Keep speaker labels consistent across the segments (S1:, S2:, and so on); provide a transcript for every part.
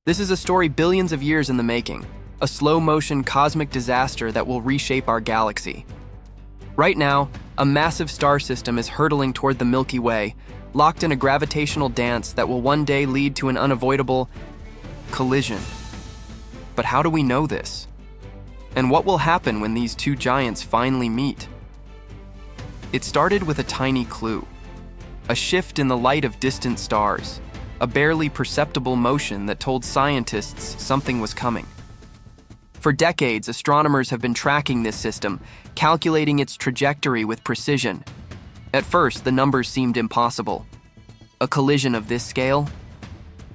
S1: This is a story billions of years in the making, a slow-motion cosmic disaster that will reshape our galaxy. Right now, a massive star system is hurtling toward the Milky Way, locked in a gravitational dance that will one day lead to an unavoidable collision. But how do we know this? And what will happen when these two giants finally meet? It started with a tiny clue, a shift in the light of distant stars, a barely perceptible motion that told scientists something was coming. For decades, astronomers have been tracking this system, calculating its trajectory with precision. At first, the numbers seemed impossible. A collision of this scale?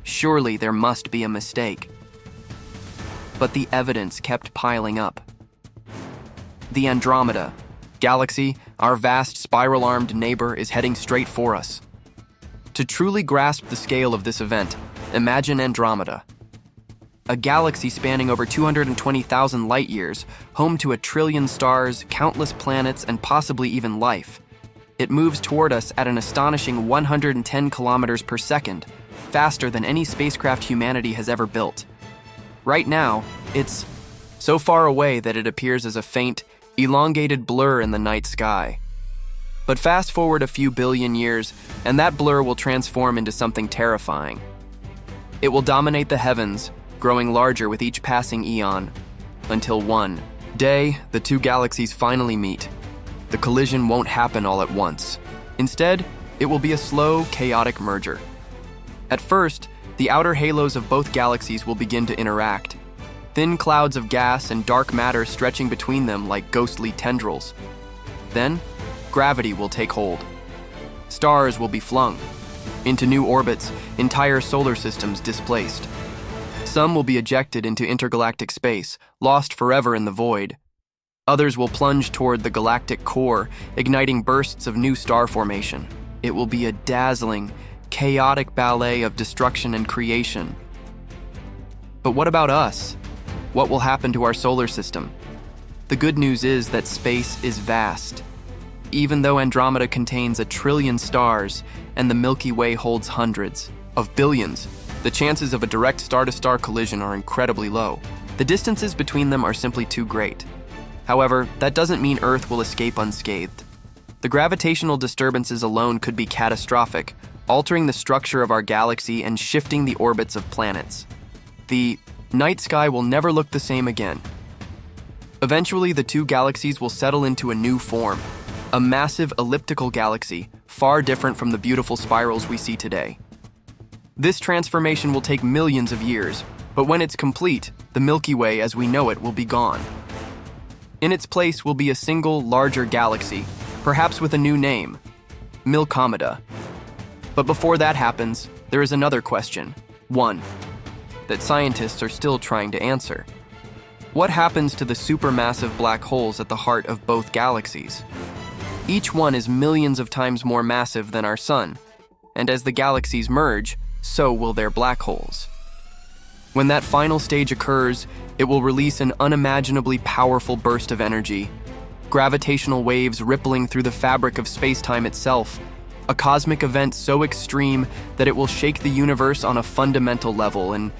S1: Surely there must be a mistake. But the evidence kept piling up. The Andromeda galaxy, our vast spiral-armed neighbor, is heading straight for us. To truly grasp the scale of this event, imagine Andromeda. A galaxy spanning over 220,000 light-years, home to 1 trillion stars, countless planets, and possibly even life. It moves toward us at an astonishing 110 kilometers per second, faster than any spacecraft humanity has ever built. Right now, it's so far away that it appears as a faint, elongated blur in the night sky. But fast forward a few billion years, and that blur will transform into something terrifying. It will dominate the heavens, growing larger with each passing eon, until one day, the two galaxies finally meet. The collision won't happen all at once. Instead, it will be a slow, chaotic merger. At first, the outer halos of both galaxies will begin to interact, thin clouds of gas and dark matter stretching between them like ghostly tendrils. Then, gravity will take hold. Stars will be flung into new orbits, entire solar systems displaced. Some will be ejected into intergalactic space, lost forever in the void. Others will plunge toward the galactic core, igniting bursts of new star formation. It will be a dazzling, chaotic ballet of destruction and creation. But what about us? What will happen to our solar system? The good news is that space is vast. Even though Andromeda contains 1 trillion stars and the Milky Way holds hundreds of billions, the chances of a direct star-to-star collision are incredibly low. The distances between them are simply too great. However, that doesn't mean Earth will escape unscathed. The gravitational disturbances alone could be catastrophic, altering the structure of our galaxy and shifting the orbits of planets. The night sky will never look the same again. Eventually, the two galaxies will settle into a new form, a massive elliptical galaxy, far different from the beautiful spirals we see today. This transformation will take millions of years, but when it's complete, the Milky Way as we know it will be gone. In its place will be a single, larger galaxy, perhaps with a new name, Milkomeda. But before that happens, there is another question, one that scientists are still trying to answer. What happens to the supermassive black holes at the heart of both galaxies? Each one is millions of times more massive than our Sun, and as the galaxies merge, so will their black holes. When that final stage occurs, it will release an unimaginably powerful burst of energy, gravitational waves rippling through the fabric of space-time itself, a cosmic event so extreme that it will shake the universe on a fundamental level. And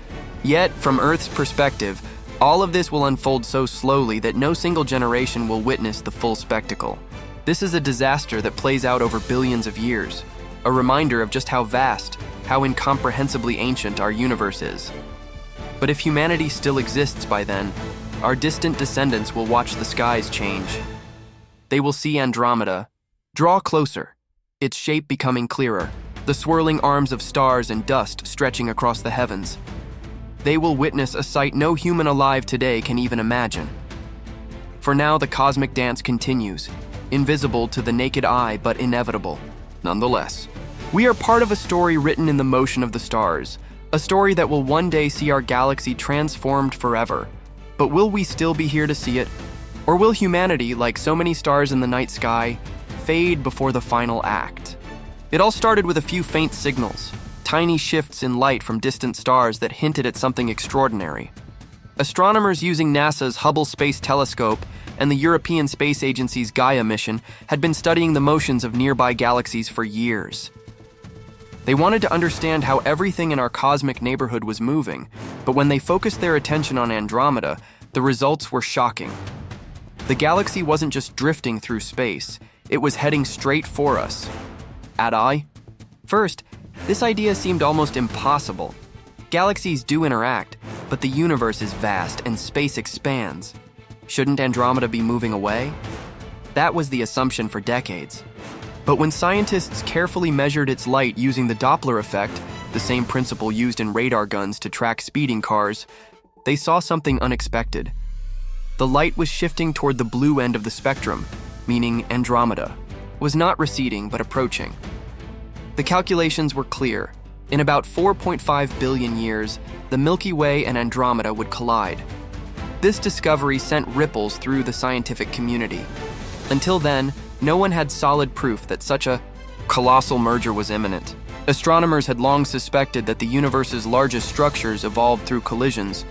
S1: yet, from Earth's perspective, all of this will unfold so slowly that no single generation will witness the full spectacle. This is a disaster that plays out over billions of years, a reminder of just how vast, how incomprehensibly ancient our universe is. But if humanity still exists by then, our distant descendants will watch the skies change. They will see Andromeda draw closer, its shape becoming clearer, the swirling arms of stars and dust stretching across the heavens. They will witness a sight no human alive today can even imagine. For now, the cosmic dance continues, invisible to the naked eye but inevitable. Nonetheless, we are part of a story written in the motion of the stars, a story that will one day see our galaxy transformed forever. But will we still be here to see it? Or will humanity, like so many stars in the night sky, fade before the final act? It all started with a few faint signals, tiny shifts in light from distant stars that hinted at something extraordinary. Astronomers using NASA's Hubble Space Telescope and the European Space Agency's Gaia mission had been studying the motions of nearby galaxies for years. They wanted to understand how everything in our cosmic neighborhood was moving, But when they focused their attention on Andromeda, the results were shocking. The galaxy wasn't just drifting through space, it was heading straight for us. At first, this idea seemed almost impossible. Galaxies do interact, but the universe is vast and space expands. Shouldn't Andromeda be moving away? That was the assumption for decades. But when scientists carefully measured its light using the Doppler effect, the same principle used in radar guns to track speeding cars, they saw something unexpected. The light was shifting toward the blue end of the spectrum, meaning Andromeda was not receding but approaching. The calculations were clear. In about 4.5 billion years, the Milky Way and Andromeda would collide. This discovery sent ripples through the scientific community. Until then, no one had solid proof that such a colossal merger was imminent. Astronomers had long suspected that the universe's largest structures evolved through collisions,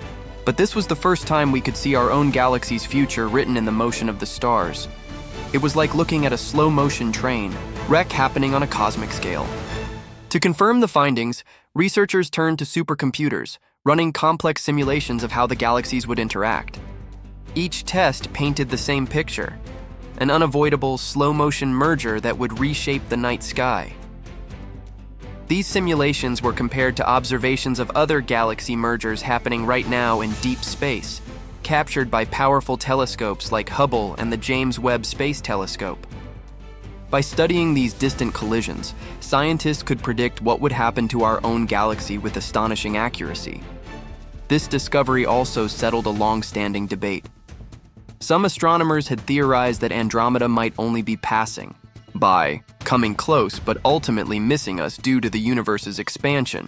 S1: but this was the first time we could see our own galaxy's future written in the motion of the stars. It was like looking at a slow-motion train wreck happening on a cosmic scale. To confirm the findings, researchers turned to supercomputers, running complex simulations of how the galaxies would interact. Each test painted the same picture: an unavoidable, slow-motion merger that would reshape the night sky. These simulations were compared to observations of other galaxy mergers happening right now in deep space, captured by powerful telescopes like Hubble and the James Webb Space Telescope. By studying these distant collisions, scientists could predict what would happen to our own galaxy with astonishing accuracy. This discovery also settled a long-standing debate. Some astronomers had theorized that Andromeda might only be passing by, coming close but ultimately missing us due to the universe's expansion.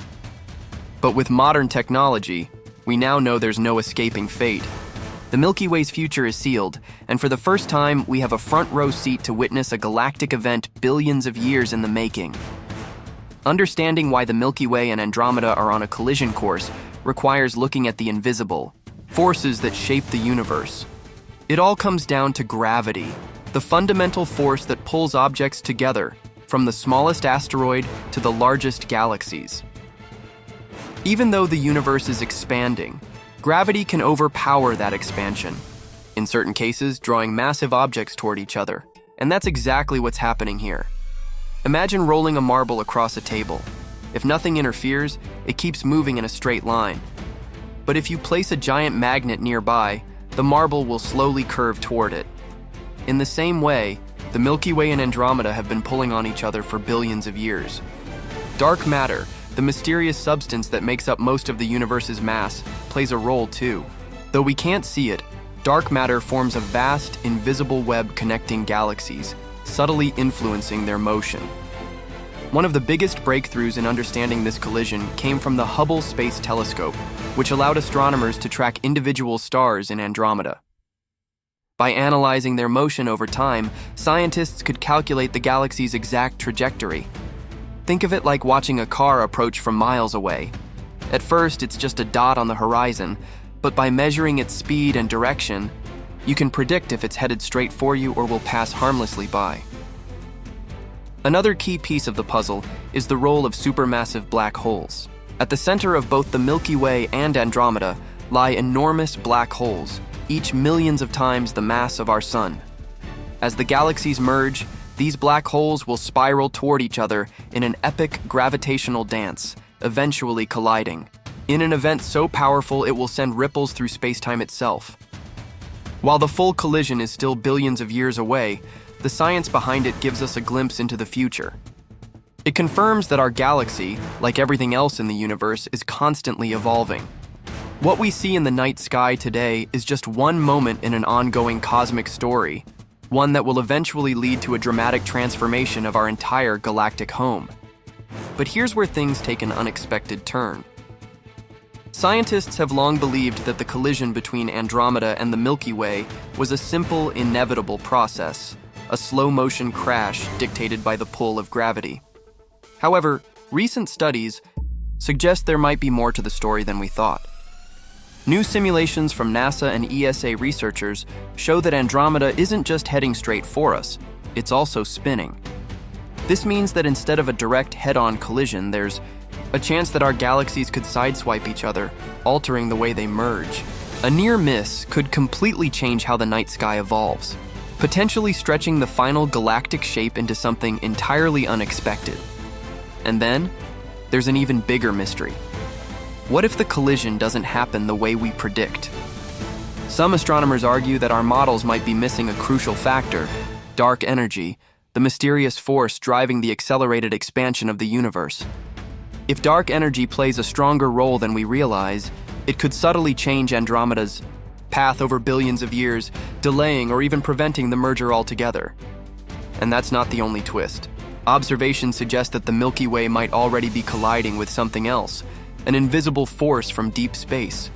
S1: But with modern technology, we now know there's no escaping fate. The Milky Way's future is sealed, and for the first time, we have a front-row seat to witness a galactic event billions of years in the making. Understanding why the Milky Way and Andromeda are on a collision course requires looking at the invisible forces that shape the universe. It all comes down to gravity, the fundamental force that pulls objects together, from the smallest asteroid to the largest galaxies. Even though the universe is expanding, gravity can overpower that expansion, in certain cases drawing massive objects toward each other, and that's exactly what's happening here. Imagine rolling a marble across a table. If nothing interferes, it keeps moving in a straight line. But if you place a giant magnet nearby, the marble will slowly curve toward it. In the same way, the Milky Way and Andromeda have been pulling on each other for billions of years. Dark matter, the mysterious substance that makes up most of the universe's mass, plays a role too. Though we can't see it, dark matter forms a vast, invisible web connecting galaxies, subtly influencing their motion. One of the biggest breakthroughs in understanding this collision came from the Hubble Space Telescope, which allowed astronomers to track individual stars in Andromeda. By analyzing their motion over time, scientists could calculate the galaxy's exact trajectory. Think of it like watching a car approach from miles away. At first, it's just a dot on the horizon, but by measuring its speed and direction, you can predict if it's headed straight for you or will pass harmlessly by. Another key piece of the puzzle is the role of supermassive black holes. At the center of both the Milky Way and Andromeda lie enormous black holes, each millions of times the mass of our Sun. As the galaxies merge, these black holes will spiral toward each other in an epic gravitational dance, eventually colliding. In an event so powerful it will send ripples through space-time itself. While the full collision is still billions of years away, the science behind it gives us a glimpse into the future. It confirms that our galaxy, like everything else in the universe, is constantly evolving. What we see in the night sky today is just one moment in an ongoing cosmic story, one that will eventually lead to a dramatic transformation of our entire galactic home. But here's where things take an unexpected turn. Scientists have long believed that the collision between Andromeda and the Milky Way was a simple, inevitable process, a slow-motion crash dictated by the pull of gravity. However, recent studies suggest there might be more to the story than we thought. New simulations from NASA and ESA researchers show that Andromeda isn't just heading straight for us, it's also spinning. This means that instead of a direct head-on collision, there's a chance that our galaxies could sideswipe each other, altering the way they merge. A near miss could completely change how the night sky evolves, potentially stretching the final galactic shape into something entirely unexpected. And then, there's an even bigger mystery. What if the collision doesn't happen the way we predict? Some astronomers argue that our models might be missing a crucial factor: dark energy, the mysterious force driving the accelerated expansion of the universe. If dark energy plays a stronger role than we realize, it could subtly change Andromeda's path over billions of years, delaying or even preventing the merger altogether. And that's not the only twist. Observations suggest that the Milky Way might already be colliding with something else, an invisible force from deep space.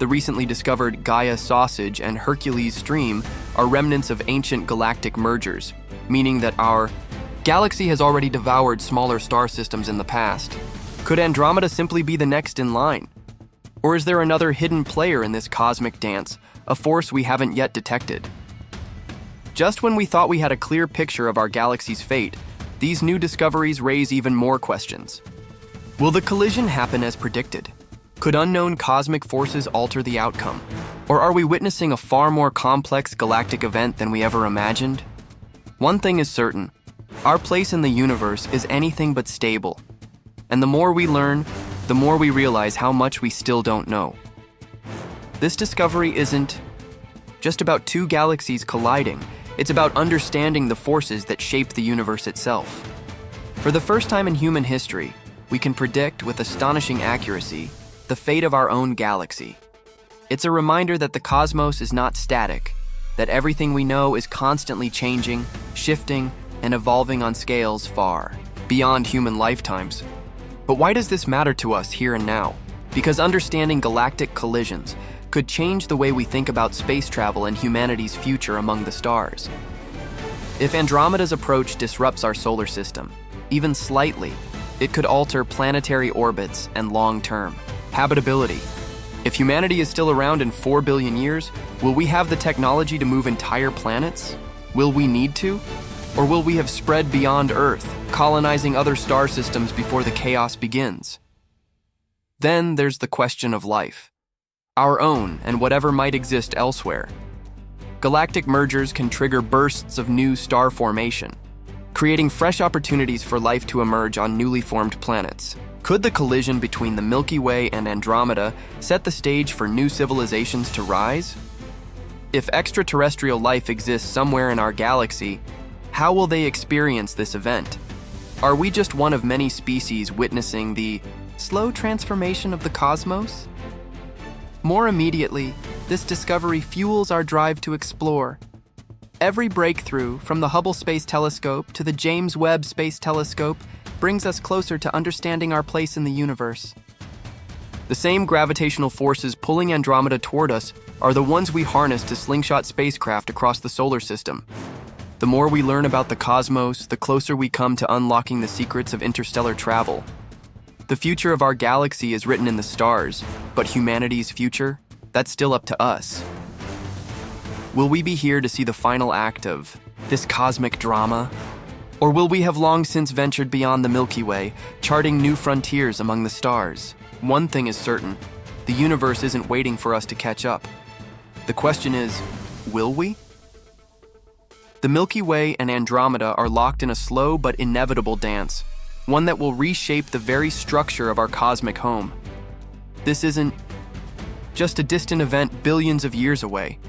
S1: The recently discovered Gaia Sausage and Hercules Stream are remnants of ancient galactic mergers, meaning that our galaxy has already devoured smaller star systems in the past. Could Andromeda simply be the next in line? Or is there another hidden player in this cosmic dance, a force we haven't yet detected? Just when we thought we had a clear picture of our galaxy's fate, these new discoveries raise even more questions. Will the collision happen as predicted? Could unknown cosmic forces alter the outcome? Or are we witnessing a far more complex galactic event than we ever imagined? One thing is certain: our place in the universe is anything but stable. And the more we learn, the more we realize how much we still don't know. This discovery isn't just about two galaxies colliding, it's about understanding the forces that shape the universe itself. For the first time in human history, we can predict with astonishing accuracy the fate of our own galaxy. It's a reminder that the cosmos is not static, that everything we know is constantly changing, shifting, and evolving on scales far beyond human lifetimes. But why does this matter to us here and now? Because understanding galactic collisions could change the way we think about space travel and humanity's future among the stars. If Andromeda's approach disrupts our solar system, even slightly, it could alter planetary orbits and long-term habitability. If humanity is still around in 4 billion years, will we have the technology to move entire planets? Will we need to? Or will we have spread beyond Earth, colonizing other star systems before the chaos begins? Then there's the question of life, our own and whatever might exist elsewhere. Galactic mergers can trigger bursts of new star formation, creating fresh opportunities for life to emerge on newly formed planets. Could the collision between the Milky Way and Andromeda set the stage for new civilizations to rise? If extraterrestrial life exists somewhere in our galaxy, how will they experience this event? Are we just one of many species witnessing the slow transformation of the cosmos? More immediately, this discovery fuels our drive to explore. Every breakthrough, from the Hubble Space Telescope to the James Webb Space Telescope, brings us closer to understanding our place in the universe. The same gravitational forces pulling Andromeda toward us are the ones we harness to slingshot spacecraft across the solar system. The more we learn about the cosmos, the closer we come to unlocking the secrets of interstellar travel. The future of our galaxy is written in the stars, but humanity's future, that's still up to us. Will we be here to see the final act of this cosmic drama? Or will we have long since ventured beyond the Milky Way, charting new frontiers among the stars? One thing is certain: the universe isn't waiting for us to catch up. The question is, will we? The Milky Way and Andromeda are locked in a slow but inevitable dance, one that will reshape the very structure of our cosmic home. This isn't just a distant event billions of years away.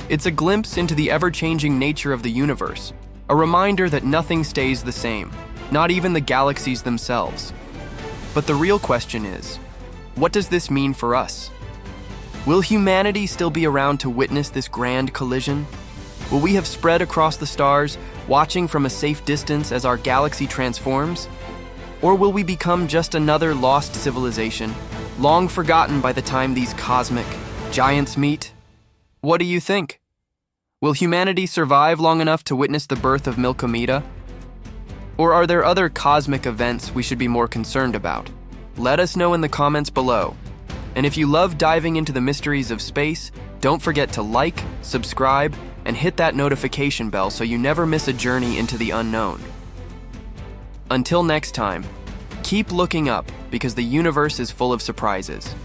S1: It's a glimpse into the ever-changing nature of the universe, a reminder that nothing stays the same, not even the galaxies themselves. But the real question is, what does this mean for us? Will humanity still be around to witness this grand collision? Will we have spread across the stars, watching from a safe distance as our galaxy transforms? Or will we become just another lost civilization, long forgotten by the time these cosmic giants meet? What do you think? Will humanity survive long enough to witness the birth of Milkomeda? Or are there other cosmic events we should be more concerned about? Let us know in the comments below. And if you love diving into the mysteries of space, don't forget to like, subscribe, and hit that notification bell so you never miss a journey into the unknown. Until next time, Keep looking up because the universe is full of surprises.